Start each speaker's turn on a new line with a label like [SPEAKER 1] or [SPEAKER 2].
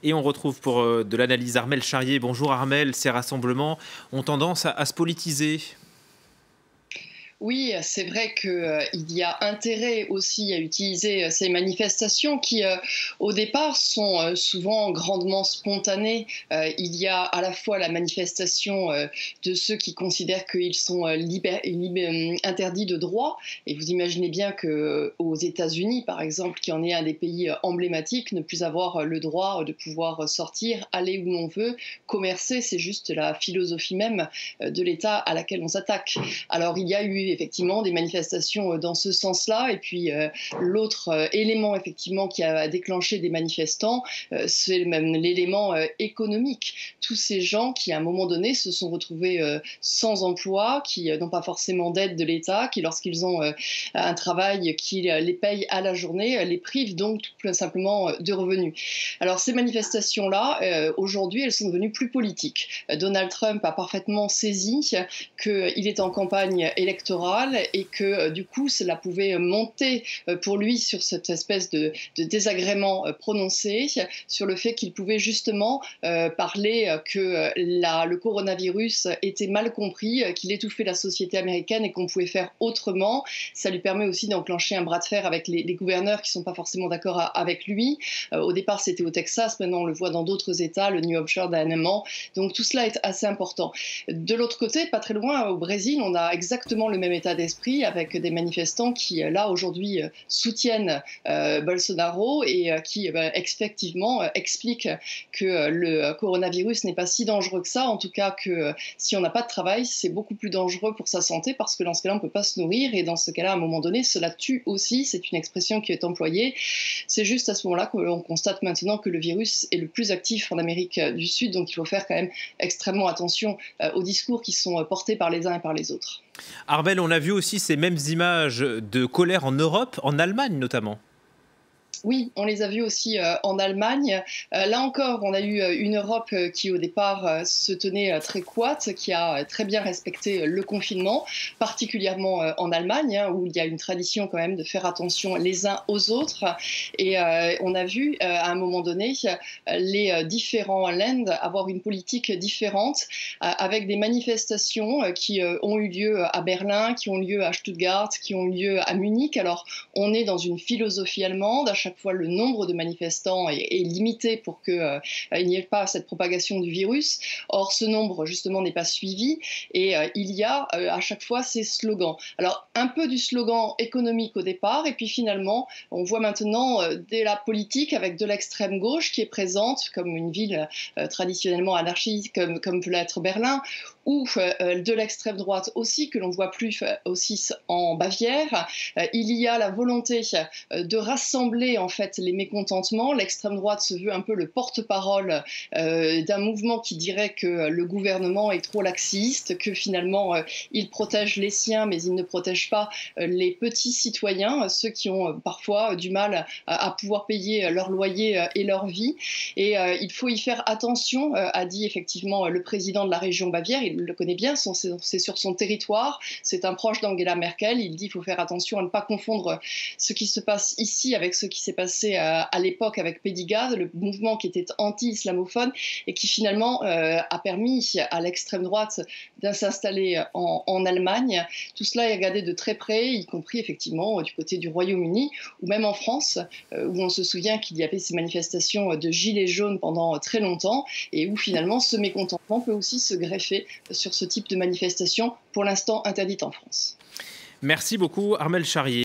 [SPEAKER 1] Et on retrouve pour de l'analyse Armelle Charrier. Bonjour Armelle, ces rassemblements ont tendance à se politiser.
[SPEAKER 2] Oui, c'est vrai qu'il y a intérêt aussi à utiliser ces manifestations qui, au départ, sont souvent grandement spontanées. Il y a à la fois la manifestation de ceux qui considèrent qu'ils sont interdits de droit. Et vous imaginez bien qu'aux États-Unis, par exemple, qui en est un des pays emblématiques, ne plus avoir le droit de pouvoir sortir, aller où l'on veut, commercer, c'est juste la philosophie même de l'État à laquelle on s'attaque. Alors il y a eu effectivement des manifestations dans ce sens-là, et puis l'autre élément effectivement qui a déclenché des manifestants, c'est même l'élément économique. Tous ces gens qui à un moment donné se sont retrouvés sans emploi, qui n'ont pas forcément d'aide de l'État, qui lorsqu'ils ont un travail qui les paye à la journée, les prive donc tout simplement de revenus. Alors ces manifestations-là, aujourd'hui, elles sont devenues plus politiques. Donald Trump a parfaitement saisi qu'il est en campagne électorale et que du coup cela pouvait monter pour lui sur cette espèce de désagrément prononcé sur le fait qu'il pouvait justement parler que le coronavirus était mal compris, qu'il étouffait la société américaine et qu'on pouvait faire autrement. Ça lui permet aussi d'enclencher un bras de fer avec les gouverneurs qui ne sont pas forcément d'accord avec lui. Au départ c'était au Texas, maintenant on le voit dans d'autres États, le New Hampshire dernièrement. Donc tout cela est assez important. De l'autre côté, pas très loin, au Brésil, on a exactement le même état d'esprit avec des manifestants qui, là, aujourd'hui, soutiennent Bolsonaro et qui, effectivement, expliquent que le coronavirus n'est pas si dangereux que ça. En tout cas, que si on n'a pas de travail, c'est beaucoup plus dangereux pour sa santé parce que dans ce cas-là, on ne peut pas se nourrir et dans ce cas-là, à un moment donné, cela tue aussi. C'est une expression qui est employée. C'est juste à ce moment-là qu'on constate maintenant que le virus est le plus actif en Amérique du Sud. Donc, il faut faire quand même extrêmement attention aux discours qui sont portés par les uns et par les autres.
[SPEAKER 1] Armelle, on a vu aussi ces mêmes images de colère en Europe, en Allemagne notamment.
[SPEAKER 2] Oui, on les a vus aussi en Allemagne. Là encore, on a eu une Europe qui, au départ, se tenait très coite, qui a très bien respecté le confinement, particulièrement en Allemagne, hein, où il y a une tradition quand même de faire attention les uns aux autres. Et on a vu, à un moment donné, les différents Länder avoir une politique différente, avec des manifestations qui ont eu lieu à Berlin, qui ont lieu à Stuttgart, qui ont lieu à Munich. Alors, on est dans une philosophie allemande. À chaque fois, le nombre de manifestants est limité pour qu'il n'y ait pas cette propagation du virus. Or, ce nombre, justement, n'est pas suivi et il y a à chaque fois ces slogans. Alors, un peu du slogan économique au départ, et puis finalement, on voit maintenant de la politique avec de l'extrême gauche qui est présente, comme une ville traditionnellement anarchiste, comme peut l'être Berlin, ou de l'extrême droite aussi, que l'on voit plus aussi en Bavière. Il y a la volonté de rassembler en fait les mécontentements. L'extrême droite se veut un peu le porte-parole d'un mouvement qui dirait que le gouvernement est trop laxiste, que finalement il protège les siens, mais il ne protège pas les petits citoyens, ceux qui ont parfois du mal à pouvoir payer leur loyer et leur vie. Et il faut y faire attention, a dit effectivement le président de la région Bavière. Il le connaît bien, c'est sur son territoire, c'est un proche d'Angela Merkel. Il dit qu'il faut faire attention à ne pas confondre ce qui se passe ici avec ce qui s'est passé à l'époque avec Pegida, le mouvement qui était anti-islamophone et qui finalement a permis à l'extrême droite de s'installer en Allemagne. Tout cela est regardé de très près, y compris effectivement du côté du Royaume-Uni ou même en France, où on se souvient qu'il y avait ces manifestations de gilets jaunes pendant très longtemps et où finalement ce mécontentement peut aussi se greffer sur ce type de manifestation, pour l'instant interdite en France.
[SPEAKER 1] Merci beaucoup Armelle Charrier.